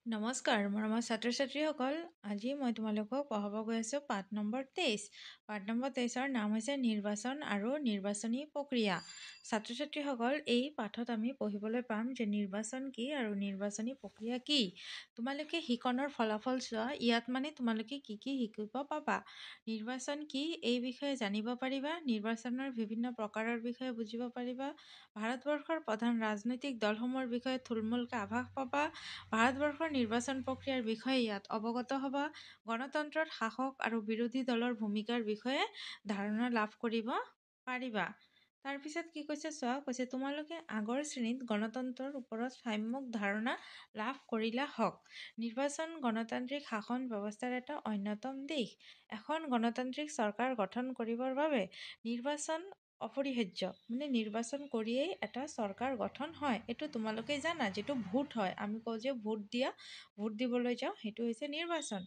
নমস্কাৰ মৰমৰ ছাত্ৰ ছাত্ৰীসকল। আজি মই তোমালোকক পঢ়াব গৈ আছোঁ পাঠ নম্বৰ 23। পাঠ নম্বৰ 23ৰ নাম হৈছে নিৰ্বাচন আৰু নিৰ্বাচনী প্ৰক্ৰিয়া। ছাত্ৰ ছাত্ৰীসকল, এই পাঠত আমি পঢ়িবলৈ পাম যে নিৰ্বাচন কি আৰু নিৰ্বাচনী প্ৰক্ৰিয়া কি। তোমালোকে শিকনৰ ফলাফল চোৱা, ইয়াত মানে তোমালোকে কি কি শিকিব পাবা। নিৰ্বাচন কি এই বিষয়ে জানিব পাৰিবা, নিৰ্বাচনৰ বিভিন্ন প্ৰকাৰৰ বিষয়ে বুজিব পাৰিবা, ভাৰতবৰ্ষৰ প্ৰধান ৰাজনৈতিক দলসমূহৰ বিষয়ে থুলমূলকৈ আভাস পাবা, ভাৰতবৰ্ষৰ নিৰ্বাচন প্ৰক্ৰিয়াৰ বিষয়ে ইয়াত অৱগত হ'বা, গণতন্ত্ৰত শাসক আৰু বিৰোধী দলৰ ভূমিকাৰ বিষয়ে ধাৰণা লাভ কৰিব পাৰিবা। তাৰপিছত কি কৈছে চোৱা, কৈছে তোমালোকে আগৰ শ্ৰেণীত গণতন্ত্ৰৰ ওপৰত সম্যক ধাৰণা লাভ কৰিলা হওক। নিৰ্বাচন গণতান্ত্ৰিক শাসন ব্যৱস্থাৰ এটা অন্যতম দিশ। এখন গণতান্ত্ৰিক চৰকাৰ গঠন কৰিবৰ বাবে নিৰ্বাচন অপৰিহাৰ্য। মানে নিৰ্বাচন কৰিয়েই এটা চৰকাৰ গঠন হয়। এইটো তোমালোকে জানা, যিটো ভোট হয়, আমি কওঁ যে ভোট দিবলৈ যাওঁ, সেইটো হৈছে নিৰ্বাচন।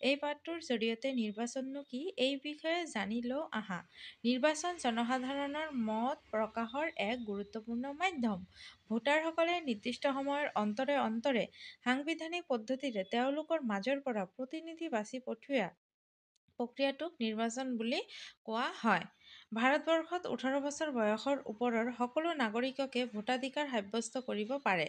এই পাঠটোৰ জৰিয়তে নিৰ্বাচননো কি এই বিষয়ে জানি লওঁ আহা। নিৰ্বাচন জনসাধাৰণৰ মত প্ৰকাশৰ এক গুৰুত্বপূৰ্ণ মাধ্যম। ভোটাৰসকলে নিৰ্দিষ্ট সময়ৰ অন্তৰে অন্তৰে সাংবিধানিক পদ্ধতিৰে তেওঁলোকৰ মাজৰ পৰা প্ৰতিনিধি বাছি পঠিওৱা প্ৰক্ৰিয়াটোক নিৰ্বাচন বুলি কোৱা হয়। ভাৰতবৰ্ষত 18 বছৰ বয়সৰ ওপৰৰ সকলো নাগৰিককে ভোটাধিকাৰ সাব্যস্ত কৰিব পাৰে।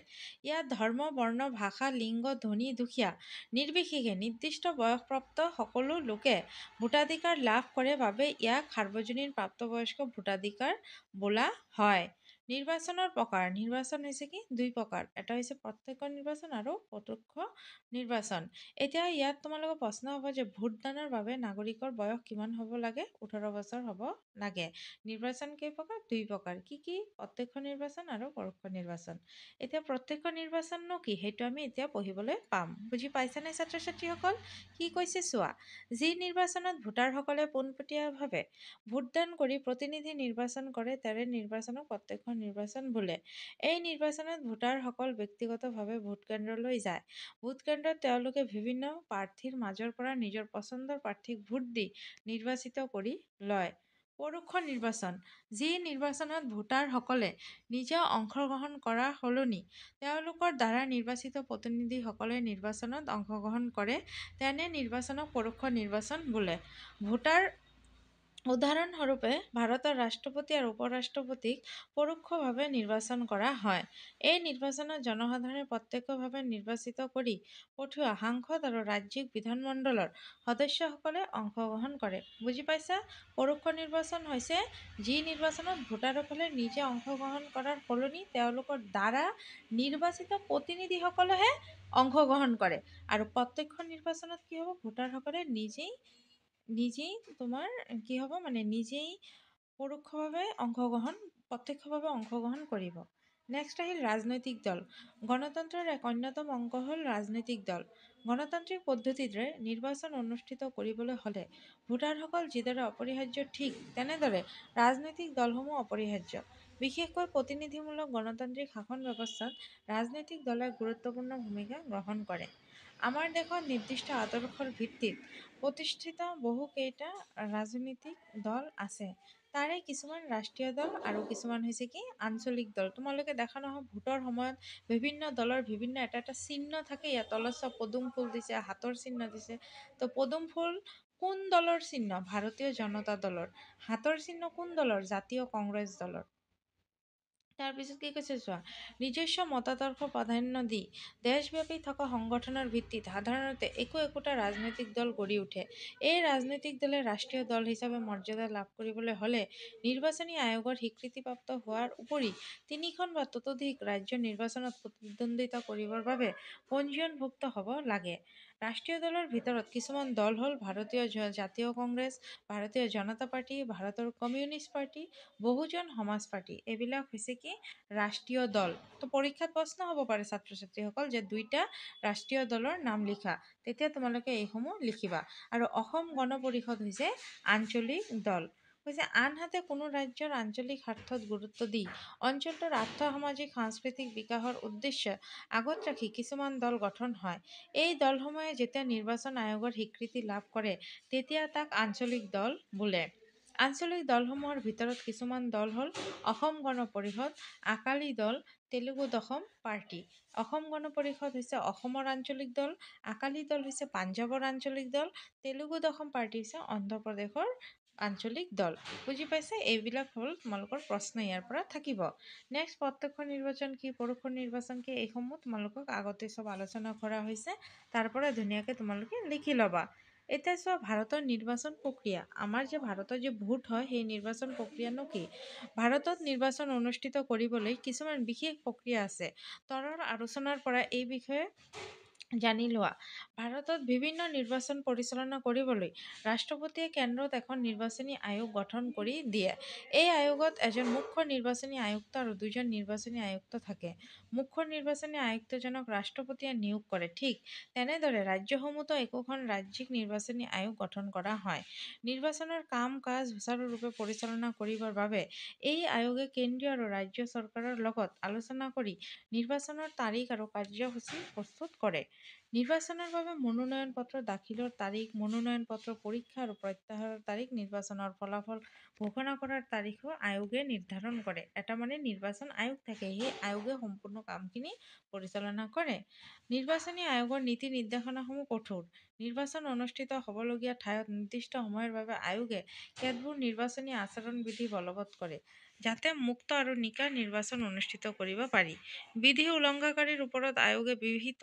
ইয়াত ধৰ্ম, বৰ্ণ, ভাষা, লিংগ, ধনী দুখীয়া নিৰ্বিশেষে নিৰ্দিষ্ট বয়সপ্ৰাপ্ত সকলো লোকে ভোটাধিকাৰ লাভ কৰে বাবে ইয়াক সাৰ্বজনীন প্ৰাপ্তবয়স্ক ভোটাধিকাৰ বোলা হয়। নিৰ্বাচনৰ প্ৰকাৰ। নিৰ্বাচন হৈছে কি দুই প্ৰকাৰ, এটা হৈছে প্ৰত্যক্ষ নিৰ্বাচন আৰু পৰোক্ষ নিৰ্বাচন। এতিয়া ইয়াত তোমালোকৰ প্ৰশ্ন হ'ব যে ভোটদানৰ বাবে নাগৰিকৰ বয়স কিমান হ'ব লাগে? 18 বছৰ হ'ব লাগে। নিৰ্বাচন কেই প্ৰকাৰ? দুই প্ৰকাৰ। কি কি? প্ৰত্যক্ষ নিৰ্বাচন আৰু পৰোক্ষ নিৰ্বাচন। এতিয়া প্ৰত্যক্ষ নিৰ্বাচননো কি সেইটো আমি এতিয়া পঢ়িবলৈ পাম। বুজি পাইছানে ছাত্ৰ ছাত্ৰীসকল? কি কৈছে চোৱা, যি নিৰ্বাচনত ভোটাৰসকলে পোনপটীয়াভাৱে ভোটদান কৰি প্ৰতিনিধি নিৰ্বাচন কৰে তেনে নিৰ্বাচনক প্ৰত্যক্ষ নিৰ্বাচন বোলে। এই নিৰ্বাচনত ভোটাৰসকল ব্যক্তিগতভাৱে ভোটকেন্দ্ৰলৈ যায়। ভোটকেন্দ্ৰত তেওঁলোকে বিভিন্ন প্ৰাৰ্থীৰ মাজৰ পৰা নিজৰ পচন্দৰ প্ৰাৰ্থীক ভোট দি নিৰ্বাচিত কৰি লয়। পৰোক্ষ নিৰ্বাচন, যি নিৰ্বাচনত ভোটাৰসকলে নিজে অংশগ্ৰহণ কৰাৰ সলনি তেওঁলোকৰ দ্বাৰা নিৰ্বাচিত প্ৰতিনিধিসকলে নিৰ্বাচনত অংশগ্ৰহণ কৰে, তেনে নিৰ্বাচনক পৰোক্ষ নিৰ্বাচন বোলে। উদাহৰণস্বৰূপে ভাৰতৰ ৰাষ্ট্ৰপতি আৰু উপ-ৰাষ্ট্ৰপতিক পৰোক্ষভাৱে নিৰ্বাচন কৰা হয়। এই নিৰ্বাচনত জনসাধাৰণে প্ৰত্যক্ষভাৱে নিৰ্বাচিত কৰি পঠিওৱা সাংসদ আৰু ৰাজ্যিক বিধানমণ্ডলৰ সদস্যসকলে অংশগ্ৰহণ কৰে। বুজি পাইছা? পৰোক্ষ নিৰ্বাচন হৈছে যি নিৰ্বাচনত ভোটাৰসকলে নিজে অংশগ্ৰহণ কৰাৰ সলনি তেওঁলোকৰ দ্বাৰা নিৰ্বাচিত প্ৰতিনিধিসকলেহে অংশগ্ৰহণ কৰে। আৰু প্ৰত্যক্ষ নিৰ্বাচনত কি হ'ব? ভোটাৰসকলে নিজেই তোমাৰ কি হ'ব, মানে নিজেই প্ৰত্যক্ষভাৱে অংশগ্ৰহণ কৰিব। নেক্সট আহিল ৰাজনৈতিক দল। গণতন্ত্ৰৰ এক অন্যতম অংগ হ'ল ৰাজনৈতিক দল। গণতান্ত্ৰিক পদ্ধতিৰে নিৰ্বাচন অনুষ্ঠিত কৰিবলৈ হ'লে ভোটাৰসকল যিদৰে অপৰিহাৰ্য ঠিক তেনেদৰে ৰাজনৈতিক দলসমূহ অপৰিহাৰ্য। বিশেষকৈ প্ৰতিনিধিমূলক গণতান্ত্ৰিক শাসন ব্যৱস্থাত ৰাজনৈতিক দলে গুৰুত্বপূৰ্ণ ভূমিকা গ্ৰহণ কৰে। আমাৰ দেশত নিৰ্দিষ্ট আদৰ্শৰ ভিত্তিত প্ৰতিষ্ঠিত বহুকেইটা ৰাজনৈতিক দল আছে। তাৰে কিছুমান ৰাষ্ট্ৰীয় দল আৰু কিছুমান হৈছে কি আঞ্চলিক দল। তোমালোকে দেখা নহয় ভোটৰ সময়ত বিভিন্ন দলৰ বিভিন্ন এটা চিহ্ন থাকে। ইয়াত তলত চব পদুম ফুল দিছে, হাতৰ চিহ্ন দিছে। তো পদুম ফুল কোন দলৰ চিহ্ন? ভাৰতীয় জনতা দলৰ। হাতৰ চিহ্ন কোন দলৰ? জাতীয় কংগ্ৰেছ দলৰ। তাৰপিছত কি কৈছে চোৱা, নিজস্ব মতাদৰ্শ প্ৰাধান্য দি দেশব্যাপী থকা সংগঠনৰ ভিত্তিত সাধাৰণতে একোটা ৰাজনৈতিক দল গঢ়ি উঠে। এই ৰাজনৈতিক দলে ৰাষ্ট্ৰীয় দল হিচাপে মৰ্যাদা লাভ কৰিবলৈ হ'লে নিৰ্বাচনী আয়োগৰ স্বীকৃতিপ্ৰাপ্ত হোৱাৰ উপৰি 3খন বা ততোধিক ৰাজ্য নিৰ্বাচনত প্ৰতিদ্বন্দ্বিতা কৰিবৰ বাবে পঞ্জীয়নভুক্ত হ'ব লাগে। ৰাষ্ট্ৰীয় দলৰ ভিতৰত কিছুমান দল হ'ল ভাৰতীয় জাতীয় কংগ্ৰেছ, ভাৰতীয় জনতা পাৰ্টি, ভাৰতৰ কমিউনিষ্ট পাৰ্টি, বহুজন সমাজ পাৰ্টি। এইবিলাক হৈছে কি ৰাষ্ট্ৰীয় দল। তো পৰীক্ষাত প্ৰশ্ন হ'ব পাৰে ছাত্ৰ-ছাত্ৰীসকল যে দুইটা ৰাষ্ট্ৰীয় দলৰ নাম লিখা, তেতিয়া তোমালোকে এইসমূহ লিখিবা। আৰু অসম গণ পৰিষদ হৈছে আঞ্চলিক দল। কৈছে আনহাতে কোনো ৰাজ্যৰ আঞ্চলিক স্বাৰ্থত গুৰুত্ব দি অঞ্চলটোৰ আৰ্থ-সামাজিক সাংস্কৃতিক বিকাশৰ উদ্দেশ্য আগত ৰাখি কিছুমান দল গঠন হয়। এই দলসমূহে যেতিয়া নিৰ্বাচন আয়োগৰ স্বীকৃতি লাভ কৰে তেতিয়া তাক আঞ্চলিক দল বোলে। আঞ্চলিক দলসমূহৰ ভিতৰত কিছুমান দল হ'ল অসম গণ পৰিষদ, আকালি দল, তেলেগু দশম পাৰ্টি। অসম গণ পৰিষদ হৈছে অসমৰ আঞ্চলিক দল, আকালি দল হৈছে পাঞ্জাৱৰ আঞ্চলিক দল, তেলেগু দশম পাৰ্টি হৈছে অন্ধ্ৰপ্ৰদেশৰ আঞ্চলিক দল। বুজি পাইছে? এইবিলাক হ'ল তোমালোকৰ প্ৰশ্ন ইয়াৰ পৰা থাকিব। নেক্সট, প্ৰত্যক্ষ নিৰ্বাচন কি, পৰোক্ষ নিৰ্বাচন কি, এইসমূহ তোমালোকক আগতে চব আলোচনা কৰা হৈছে, তাৰ পৰা ধুনীয়াকৈ তোমালোকে লিখি ল'বা। এতিয়া চোৱা, ভাৰতৰ নিৰ্বাচন প্ৰক্ৰিয়া। আমাৰ যে ভাৰতৰ যে ভোট হয়, সেই নিৰ্বাচন প্ৰক্ৰিয়ানো কি? ভাৰতত নিৰ্বাচন অনুষ্ঠিত কৰিবলৈ কিছুমান বিশেষ প্ৰক্ৰিয়া আছে। তলৰ আলোচনাৰ পৰা এই বিষয়ে জানি লোৱা। ভাৰতত বিভিন্ন নিৰ্বাচন পৰিচালনা কৰিবলৈ ৰাষ্ট্ৰপতিয়ে কেন্দ্ৰত এখন নিৰ্বাচনী আয়োগ গঠন কৰি দিয়ে। এই আয়োগত এজন মুখ্য নিৰ্বাচনী আয়ুক্ত আৰু দুজন নিৰ্বাচনী আয়ুক্ত থাকে। মুখ্য নিৰ্বাচনী আয়ুক্তজনক ৰাষ্ট্ৰপতিয়ে নিয়োগ কৰে। ঠিক তেনেদৰে ৰাজ্যসমূহতো একোখন ৰাজ্যিক নিৰ্বাচনী আয়োগ গঠন কৰা হয়। নিৰ্বাচনৰ কাম কাজ সুচাৰুৰূপে পৰিচালনা কৰিবৰ বাবে এই আয়োগে কেন্দ্ৰীয় আৰু ৰাজ্য চৰকাৰৰ লগত আলোচনা কৰি নিৰ্বাচনৰ তাৰিখ আৰু কাৰ্যসূচী প্ৰস্তুত কৰে। নিৰ্বাচনৰ বাবে মনোনয়ন পত্ৰ দাখিলৰ তাৰিখ, মনোনয়ন পত্ৰ পৰীক্ষা আৰু প্ৰত্যাহাৰৰ তাৰিখ, নিৰ্বাচনৰ ফলাফল ঘোষণা কৰাৰ তাৰিখো আয়োগে নিৰ্ধাৰণ কৰে। এটা মানে নিৰ্বাচন আয়োগ থাকে, সেই আয়োগে সম্পূৰ্ণ কামখিনি পৰিচালনা কৰে। নিৰ্বাচনী আয়োগৰ নীতি নিৰ্দেশনাসমূহ কঠোৰ। নিৰ্বাচন অনুষ্ঠিত হ'বলগীয়া ঠাইত নিৰ্দিষ্ট সময়ৰ বাবে আয়োগে কেতবোৰ নিৰ্বাচনী আচৰণ বিধি বলবৎ কৰে, যাতে মুক্ত আৰু নিকা নিৰ্বাচন অনুষ্ঠিত কৰিব পাৰি। বিধি উলংঘনকাৰীৰ ওপৰত আয়োগে বিহিত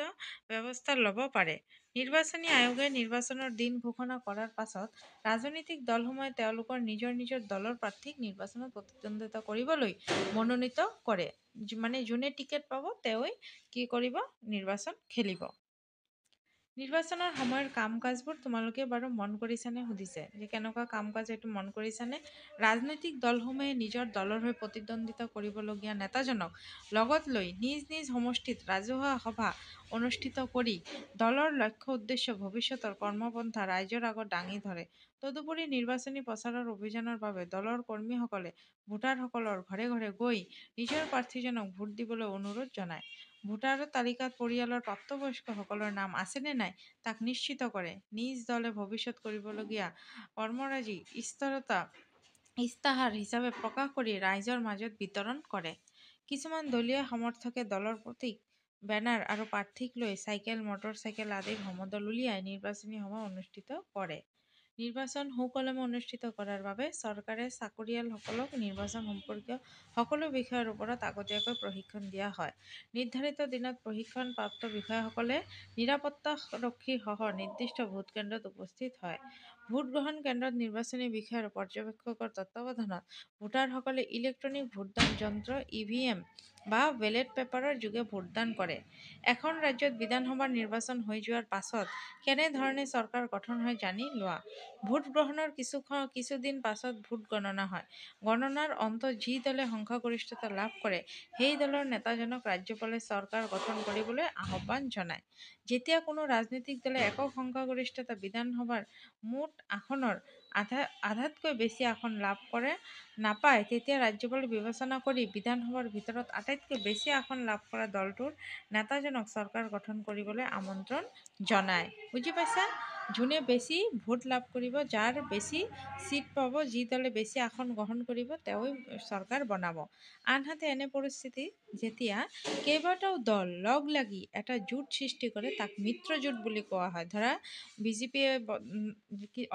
ব্যৱস্থা ল'ব পাৰে। নিৰ্বাচনী আয়োগে নিৰ্বাচনৰ দিন ঘোষণা কৰাৰ পাছত ৰাজনৈতিক দলসমূহে তেওঁলোকৰ নিজৰ নিজৰ দলৰ প্ৰাৰ্থীক নিৰ্বাচনত প্ৰতিদ্বন্দ্বিতা কৰিবলৈ মনোনীত কৰে। মানে যোনে টিকেট পাব তেওঁই কি কৰিব? নিৰ্বাচন খেলিব। নিৰ্বাচনৰ সময়ৰ কাম কাজবোৰ তোমালোকে বাৰু মন কৰিছানে? সুধিছে যে কেনেকুৱা কাম কাজ, এইটো মন কৰিছানে? ৰাজনৈতিক দলসমূহে নিজৰ দলৰ হৈ প্ৰতিদ্বন্দ্বিতা কৰিবলগীয়া নেতাজনক লগত লৈ নিজ নিজ সমষ্টিত ৰাজহুৱা সভা অনুষ্ঠিত কৰি দলৰ লক্ষ্য উদ্দেশ্য ভৱিষ্যতৰ কৰ্মপন্থা ৰাইজৰ আগত দাঙি ধৰে। তদুপৰি নিৰ্বাচনী প্ৰচাৰৰ অভিযানৰ বাবে দলৰ কৰ্মীসকলে ভোটাৰসকলৰ ঘৰে ঘৰে গৈ নিজৰ প্ৰাৰ্থীজনক ভোট দিবলৈ অনুৰোধ জনায়। ভোটাৰৰ তালিকাত পৰিয়ালৰ প্ৰাপ্তবয়স্কসকলৰ নাম আছেনে নাই তাক নিশ্চিত কৰে। নিজ দলে ভৱিষ্যত কৰিবলগীয়া কৰ্মৰাজি ইস্তাহাৰ হিচাপে প্ৰকাশ কৰি ৰাইজৰ মাজত বিতৰণ কৰে। কিছুমান দলীয় সমৰ্থকে দলৰ প্ৰতীক, বেনাৰ আৰু প্ৰাৰ্থীক লৈ চাইকেল, মটৰ চাইকেল আদিৰ সমদল উলিয়াই নিৰ্বাচনী সভা অনুষ্ঠিত কৰে। নিৰ্বাচন সুকলমে অনুষ্ঠিত কৰাৰ বাবে চৰকাৰে চাকৰিয়ালসকলক নিৰ্বাচন সম্পৰ্কীয় সকলো বিষয়ৰ ওপৰত আগতীয়াকৈ প্ৰশিক্ষণ দিয়া হয়। নিৰ্ধাৰিত দিনত প্ৰশিক্ষণপ্ৰাপ্ত বিষয়াসকলে নিৰাপত্তাৰক্ষী সহ নিৰ্দিষ্ট ভোটকেন্দ্ৰত উপস্থিত হয়। ভোটগ্ৰহণ কেন্দ্ৰত নিৰ্বাচনী বিষয়া আৰু পৰ্যবেক্ষকৰ তত্ত্বাৱধানত ভোটাৰসকলে ইলেক্ট্ৰনিক ভোটদান যন্ত্ৰ (ইভিএম) বা বেলেট পেপাৰৰ যোগে ভোটদান কৰে। এখন ৰাজ্যত বিধানসভাৰ নিৰ্বাচন হৈ যোৱাৰ পাছত কেনে ধৰণে চৰকাৰ গঠন হয় জানি লোৱা। ভোট গ্ৰহণৰ কিছুদিন পাছত ভোট গণনা হয়। গণনাৰ অন্তত যি দলে সংখ্যাগৰিষ্ঠতা লাভ কৰে সেই দলৰ নেতাজনক ৰাজ্যপালে চৰকাৰ গঠন কৰিবলৈ আহ্বান জনায়। যেতিয়া কোনো ৰাজনৈতিক দলে একক সংখ্যাগৰিষ্ঠতা বিধানসভাৰ মুঠ আসনৰ আধাতকৈ বেছি আসন লাভ নাপায়, তেতিয়া ৰাজ্যপালে বিবেচনা কৰি বিধানসভাৰ ভিতৰত আটাইতকৈ বেছি আসন লাভ কৰা দলটোৰ নেতাজনক চৰকাৰ গঠন কৰিবলৈ আমন্ত্ৰণ জনায়। বুজি পাইছা? যোনে বেছি ভোট লাভ কৰিব, যাৰ বেছি চিট পাব, যি দলে বেছি আসন গ্ৰহণ কৰিব, তেওঁই চৰকাৰ বনাব। আনহাতে এনে পৰিস্থিতি যেতিয়া কেইবাটাও দল লগ লাগি এটা জোঁট সৃষ্টি কৰে তাক মিত্ৰজোঁট বুলি কোৱা হয়। ধৰা বিজেপিয়ে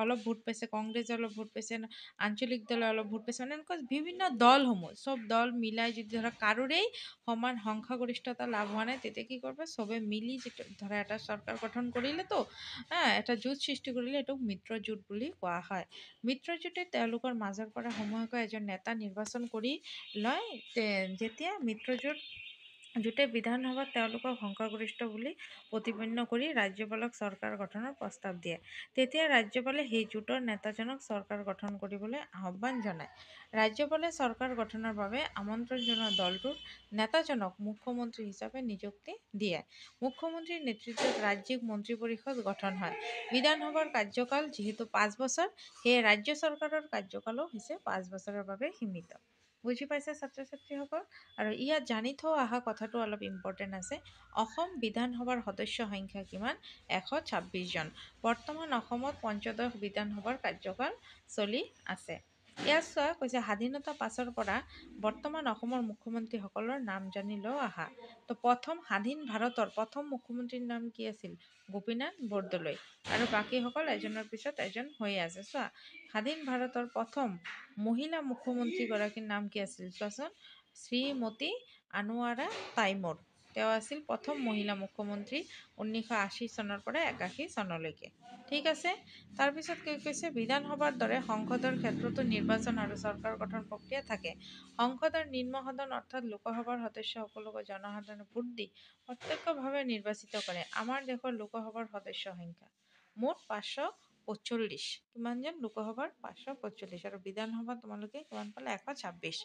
অলপ ভোট পাইছে, কংগ্ৰেছে অলপ ভোট পাইছে, আঞ্চলিক দলে অলপ ভোট পাইছে, মানে এনেকুৱা বিভিন্ন দলসমূহ চব দল মিলাই যদি ধৰা কাৰোৰেই সমান সংখ্যাগৰিষ্ঠতা লাভ হোৱা নাই, তেতিয়া কি কৰিব? চবে মিলি ধৰা এটা চৰকাৰ গঠন কৰিলেতো এটা জোঁট সৃষ্টি কৰিলে, এইটোক মিত্ৰজোঁট বুলি কোৱা হয়। মিত্ৰজোঁটে তেওঁলোকৰ মাজৰ পৰা সমূহীয়াকৈ এজন নেতা নিৰ্বাচন কৰি লয়। যেতিয়া মিত্ৰজোঁটে বিধানসভাত তেওঁলোকক সংখ্যাগৰিষ্ঠ বুলি প্ৰতিপন্ন কৰি ৰাজ্যপালক চৰকাৰ গঠনৰ প্ৰস্তাৱ দিয়ে, তেতিয়া ৰাজ্যপালে সেই জোঁটৰ নেতাজনক চৰকাৰ গঠন কৰিবলৈ আহ্বান জনায়। ৰাজ্যপালে চৰকাৰ গঠনৰ বাবে আমন্ত্ৰণ জনোৱা দলটোৰ নেতাজনক মুখ্যমন্ত্ৰী হিচাপে নিযুক্তি দিয়ে। মুখ্যমন্ত্ৰীৰ নেতৃত্বত ৰাজ্যিক মন্ত্ৰী পৰিষদ গঠন হয়। বিধানসভাৰ কাৰ্যকাল যিহেতু ৫ বছৰ, সেয়ে ৰাজ্য চৰকাৰৰ কাৰ্যকালো হৈছে ৫ বছৰৰ বাবে সীমিত। বুজি পাইছে ছাত্ৰ-ছাত্ৰীসকল? আৰু ইয়াত জানি থোৱা অহা কথাটো অলপ ইম্পৰ্টেণ্ট আছে। অসম বিধানসভাৰ সদস্য সংখ্যা কিমান? ১২৬ জন। বৰ্তমান অসমত পঞ্চদশ বিধানসভাৰ কাৰ্যকাল চলি আছে। ইয়াত চোৱা কৈছে স্বাধীনতা পাছৰ পৰা বৰ্তমান অসমৰ মুখ্যমন্ত্ৰীসকলৰ নাম জানি লওঁ আহা। তো প্ৰথম স্বাধীন ভাৰতৰ প্ৰথম মুখ্যমন্ত্ৰীৰ নাম কি আছিল? গোপীনাথ বৰদলৈ। আৰু বাকীসকল এজনৰ পিছত এজন হৈয়ে আছে। চোৱা স্বাধীন ভাৰতৰ প্ৰথম মহিলা মুখ্যমন্ত্ৰীগৰাকীৰ নাম কি আছিল চোৱাচোন? শ্ৰীমতী আনোৱাৰা টাইমুৰ। তেওঁ আছিল প্ৰথম মহিলা মুখ্যমন্ত্ৰী 1980 চনৰ পৰা 81 চনলৈকে। ঠিক আছে। তাৰপিছত কি কৈছে? বিধানসভাৰ দৰে সংসদৰ ক্ষেত্ৰতো নিৰ্বাচন আৰু চৰকাৰ গঠন প্ৰক্ৰিয়া থাকে। সংসদৰ নিম্ন সদন অৰ্থাৎ লোকসভাৰ সদস্যসকলক জনসাধাৰণে ভোট দি প্ৰত্যক্ষভাৱে নিৰ্বাচিত কৰে। আমাৰ দেশৰ লোকসভাৰ সদস্য সংখ্যা মুঠ 545। কিমানজন? লোকসভাৰ 545 আৰু বিধানসভাত তোমালোকে কিমান পালে? 126।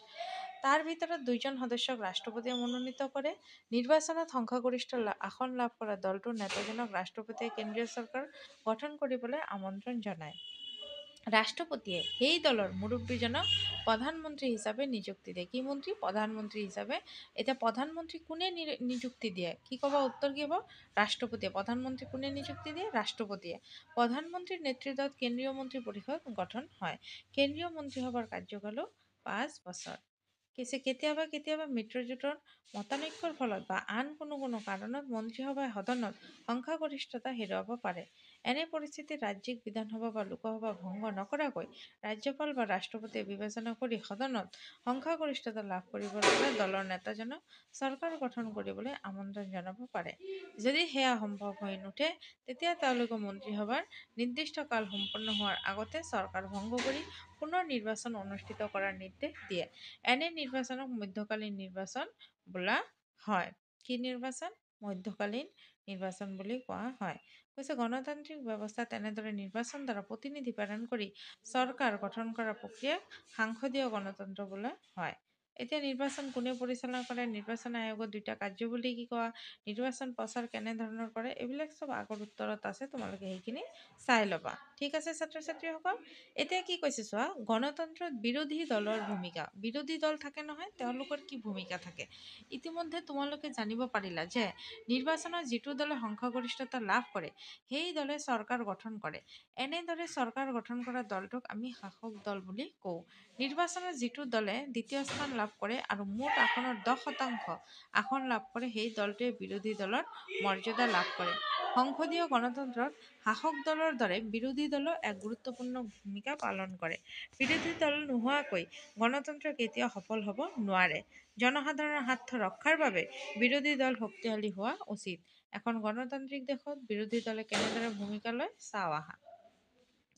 তাৰ ভিতৰত 2জন সদস্যক ৰাষ্ট্ৰপতিয়ে মনোনীত কৰে। নিৰ্বাচনত সংখ্যাগৰিষ্ঠ আসন লাভ কৰা দলটোৰ নেতাজনক ৰাষ্ট্ৰপতিয়ে কেন্দ্ৰীয় চৰকাৰ গঠন কৰিবলৈ আমন্ত্ৰণ জনায়। ৰাষ্ট্ৰপতিয়ে সেই দলৰ মুৰব্বীজনক প্ৰধানমন্ত্ৰী হিচাপে নিযুক্তি দিয়ে। কি মন্ত্ৰী? প্ৰধানমন্ত্ৰী হিচাপে। এতিয়া প্ৰধানমন্ত্ৰী কোনে নিযুক্তি দিয়ে? কি ক'ব? উত্তৰ কি হ'ব? ৰাষ্ট্ৰপতিয়ে। প্ৰধানমন্ত্ৰী কোনে নিযুক্তি দিয়ে? ৰাষ্ট্ৰপতিয়ে। প্ৰধানমন্ত্ৰীৰ নেতৃত্বত কেন্দ্ৰীয় মন্ত্ৰী পৰিষদ গঠন হয়। কেন্দ্ৰীয় মন্ত্ৰীসভাৰ কাৰ্যকালো 5 বছৰ। কেতিয়াবা কেতিয়াবা মিত্ৰজোঁটৰ মতানৈক্যৰ ফলত বা আন কোনো কাৰণত মন্ত্ৰীসভাই সদনত সংখ্যাগৰিষ্ঠতা হেৰুৱাব পাৰে। এনে পৰিস্থিতিত ৰাজ্যিক বিধানসভা বা লোকসভা ভংগ নকৰাকৈ ৰাজ্যপাল বা ৰাষ্ট্ৰপতিয়ে বিবেচনা কৰি সদনত সংখ্যাগৰিষ্ঠতা লাভ কৰিব পৰা দলৰ নেতাজনক চৰকাৰ গঠন কৰিবলৈ আমন্ত্ৰণ জনাব পাৰে। যদি সেয়া সম্ভৱ হৈ নুঠে তেতিয়া তেওঁলোকে মন্ত্ৰীসভাৰ নিৰ্দিষ্ট কাল সম্পন্ন হোৱাৰ আগতে চৰকাৰ ভংগ কৰি পুনৰ নিৰ্বাচন অনুষ্ঠিত কৰাৰ নিৰ্দেশ দিয়ে। এনে নিৰ্বাচনক মধ্যকালীন নিৰ্বাচন বোলা হয়। কি নিৰ্বাচন? মধ্যকালীন নিৰ্বাচন বুলি কোৱা হয়। কৈছে গণতান্ত্ৰিক ব্যৱস্থাত এনেদৰে নিৰ্বাচন দ্বাৰা প্ৰতিনিধি প্ৰেৰণ কৰি চৰকাৰ গঠন কৰা প্ৰক্ৰিয়াক সাংসদীয় গণতন্ত্ৰ বোলা হয়। এতিয়া নিৰ্বাচন কোনে পৰিচালনা কৰে? নিৰ্বাচন আয়োগৰ 2টা কাৰ্যৱলী কি কোৱা? নিৰ্বাচন প্ৰচাৰ কেনেধৰণৰ কৰে? এইবিলাক চব আগৰ উত্তৰত আছে, তোমালোকে সেইখিনি চাই ল'বা। ঠিক আছে ছাত্ৰ ছাত্ৰীসকল। এতিয়া কি কৈছে চোৱা, গণতন্ত্ৰত বিৰোধী দলৰ ভূমিকা। বিৰোধী দল থাকে নহয়, তেওঁলোকৰ কি ভূমিকা থাকে? ইতিমধ্যে তোমালোকে জানিব পাৰিলা যে নিৰ্বাচনত যিটো দলে সংখ্যাগৰিষ্ঠতা লাভ কৰে সেই দলে চৰকাৰ গঠন কৰে। এনেদৰে চৰকাৰ গঠন কৰা দলটোক আমি শাসক দল বুলি কওঁ। নিৰ্বাচনত যিটো দলে দ্বিতীয় স্থান লাভ কৰে আৰু মুঠ আসনৰ 10% আসন লাভ কৰে সেই দলটোৱে বিৰোধী দলৰ মৰ্যাদা লাভ কৰে। সংসদীয় গণতন্ত্ৰত শাসক দলৰ দৰে বিৰোধী দলেও এক গুৰুত্বপূৰ্ণ ভূমিকা পালন কৰে। বিৰোধী দল নোহোৱাকৈ গণতন্ত্ৰ কেতিয়াও সফল হ'ব নোৱাৰে। জনসাধাৰণৰ স্বাৰ্থ ৰক্ষাৰ বাবে বিৰোধী দল শক্তিশালী হোৱা উচিত। এখন গণতান্ত্ৰিক দেশত বিৰোধী দলে কেনেদৰে ভূমিকা লয় চাওঁ আহা।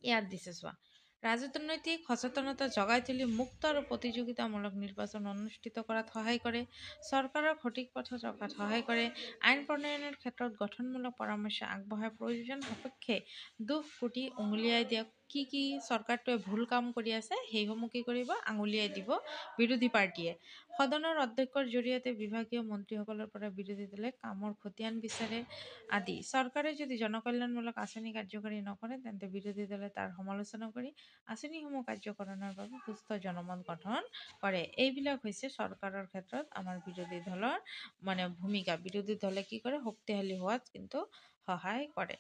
ইয়াত দিছে চোৱা। ৰাজনৈতিক সচেতনতা জগাই তুলি মুক্ত আৰু প্ৰতিযোগিতামূলক নিৰ্বাচন অনুষ্ঠিত কৰাত সহায় কৰে। চৰকাৰক সঠিক পথত ৰখাত সহায় কৰে। আইন প্ৰণয়নৰ ক্ষেত্ৰত গঠনমূলক পৰামৰ্শ আগবঢ়াই প্ৰয়োজন সাপেক্ষে দোষ কুটি উঙলিয়াই দিয়ে। কি চৰকাৰটোৱে ভুল কাম কৰি আছে সেইসমূহ কি কৰিব? আঙুলিয়াই দিব বিৰোধী পাৰ্টিয়ে। সদনৰ অধ্যক্ষৰ জৰিয়তে বিভাগীয় মন্ত্ৰীসকলৰ পৰা বিৰোধী দলে কামৰ খতিয়ান বিচাৰে আদি। চৰকাৰে যদি জনকল্যাণমূলক আঁচনি কাৰ্যকৰী নকৰে তেন্তে বিৰোধী দলে তাৰ সমালোচনা কৰি আঁচনিসমূহ কাৰ্যকৰণৰ বাবে সুস্থ জনমত গঠন কৰে। এইবিলাক হৈছে চৰকাৰৰ ক্ষেত্ৰত আমাৰ বিৰোধী দলৰ ভূমিকা। বিৰোধী দলে কি কৰে? শক্তিশালী হোৱাত কিন্তু সহায় কৰে।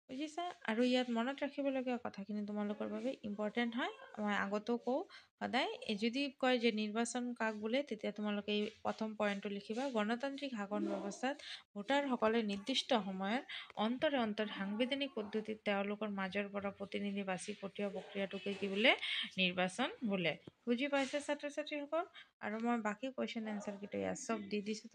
বুজিছা? আৰু ইয়াত মনত ৰাখিবলগীয়া কথাখিনি তোমালোকৰ বাবে ইম্পৰ্টেণ্ট হয়। মই আগতেও কওঁ সদায় যদি কয় যে নিৰ্বাচন কাক বোলে তেতিয়া তোমালোকে এই প্ৰথম পইণ্টটো লিখিবা। গণতান্ত্ৰিক শাসন ব্যৱস্থাত ভোটাৰসকলে নিৰ্দিষ্ট সময়ৰ অন্তৰে সাংবিধানিক পদ্ধতিত তেওঁলোকৰ মাজৰ পৰা প্ৰতিনিধি বাছি পঠিওৱা প্ৰক্ৰিয়াটোকে কি বোলে? নিৰ্বাচন বোলে। বুজি পাইছে ছাত্ৰ ছাত্ৰীসকল? আৰু মই বাকী কুৱেশ্যন এনচাৰকেইটা ইয়াত চব দি দিছোঁ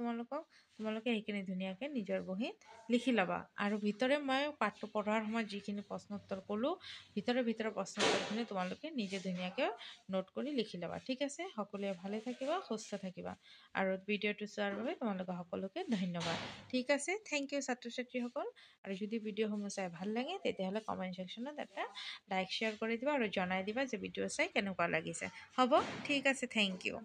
তোমালোকে সেইখিনি ধুনীয়াকৈ নিজৰ বহীত লিখি ল'বা। আৰু ভিতৰে মই পাঠটো পঢ়াৰ সময়ত যিখিনি প্ৰশ্ন উত্তৰ ক'লোঁ ভিতৰে প্ৰশ্ন উত্তৰখিনি তোমালোকে নিজে ধুনীয়াকৈ নোট কৰি লিখি ল'বা। ঠিক আছে? সকলোৱে ভালে থাকিবা, সুস্থ থাকিবা। আৰু ভিডিঅ'টো চোৱাৰ বাবে তোমালোকে সকলোকে ধন্যবাদ। ঠিক আছে? থেংক ইউ ছাত্ৰ ছাত্ৰীসকল। আৰু যদি ভিডিঅ'সমূহ চাই ভাল লাগে তেতিয়াহ'লে কমেণ্ট ছেকশ্যনত এটা লাইক শ্বেয়াৰ কৰি দিবা আৰু জনাই দিবা যে ভিডিঅ' চাই কেনেকুৱা লাগিছে। হ'ব? ঠিক আছে, থেংক ইউ।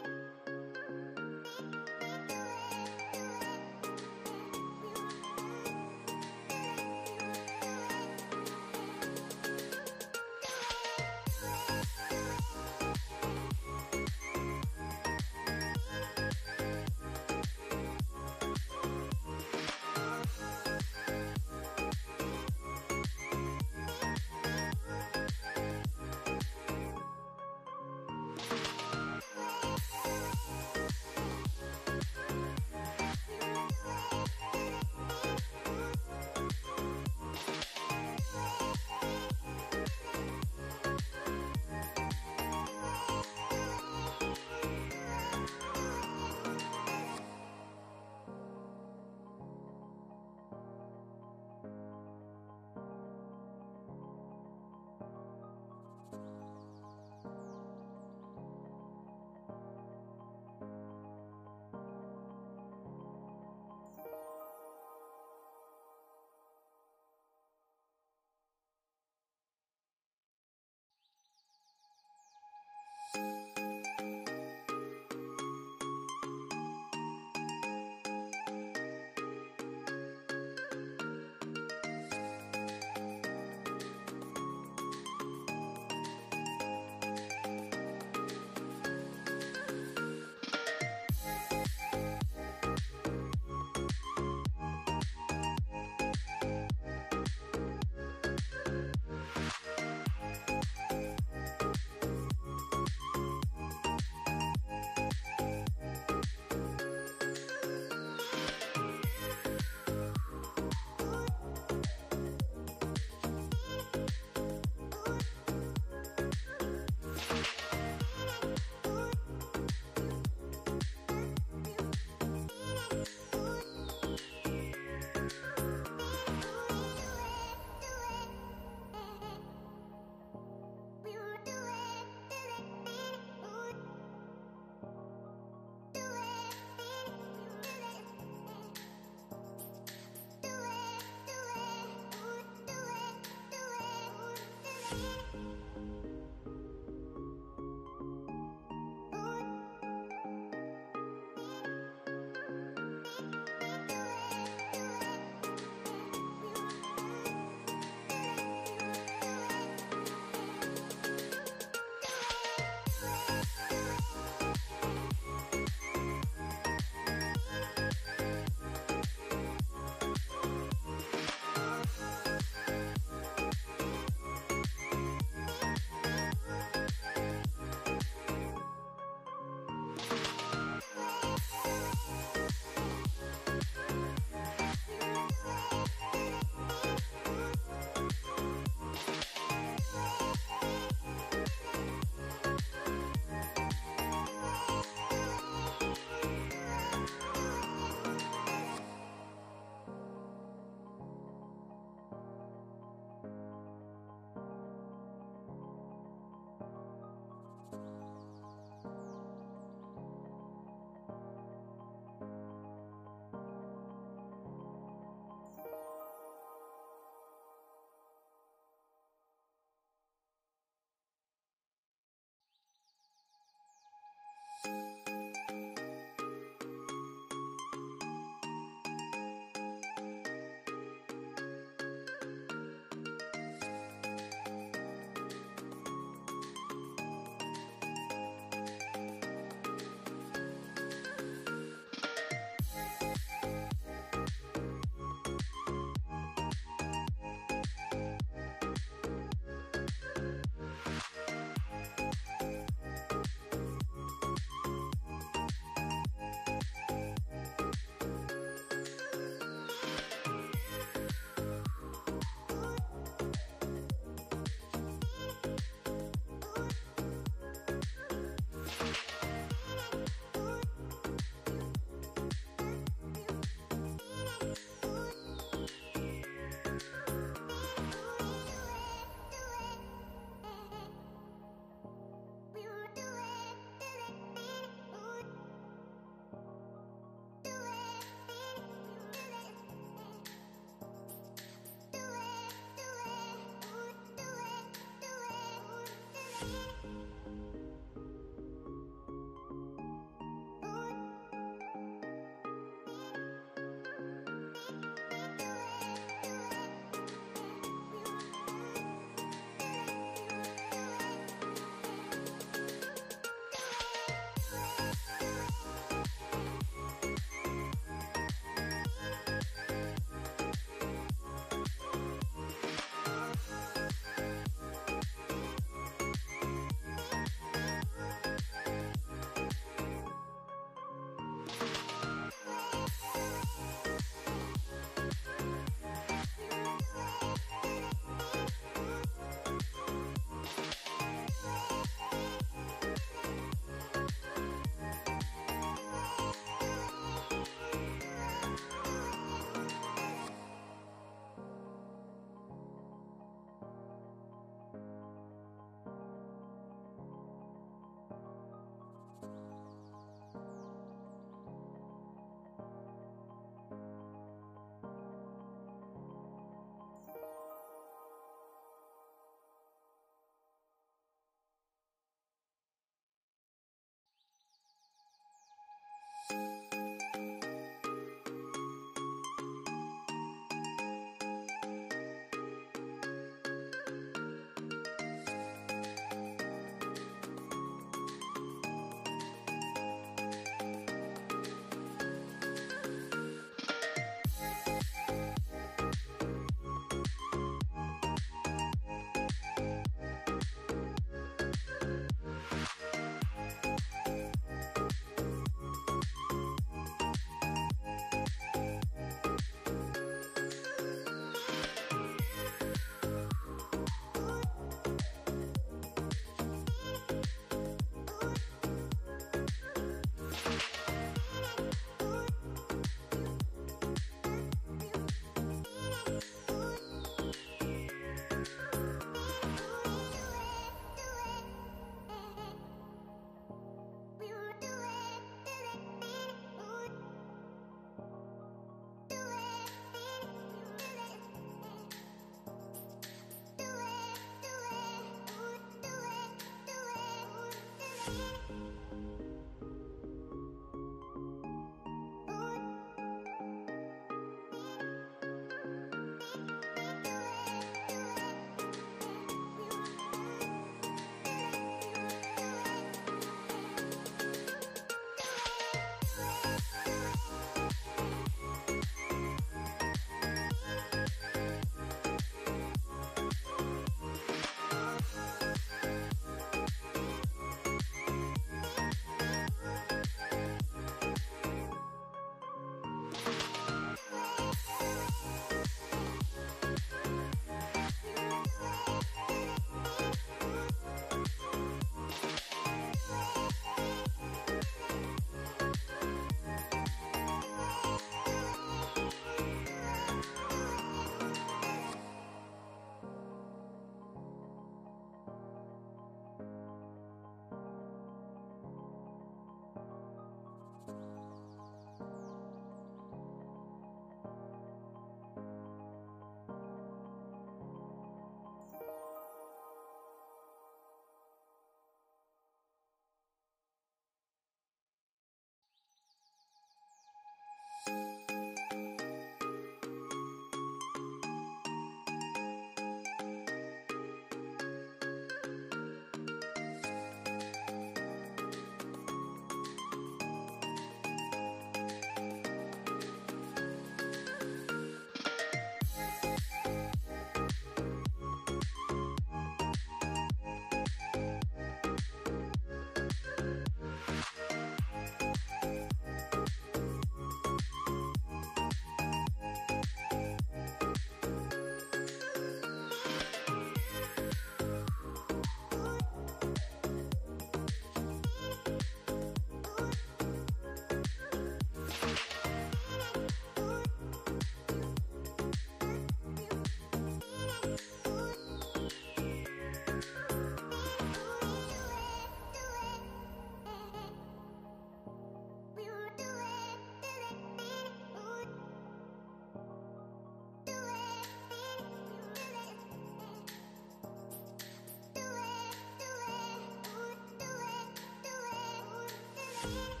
Thank you.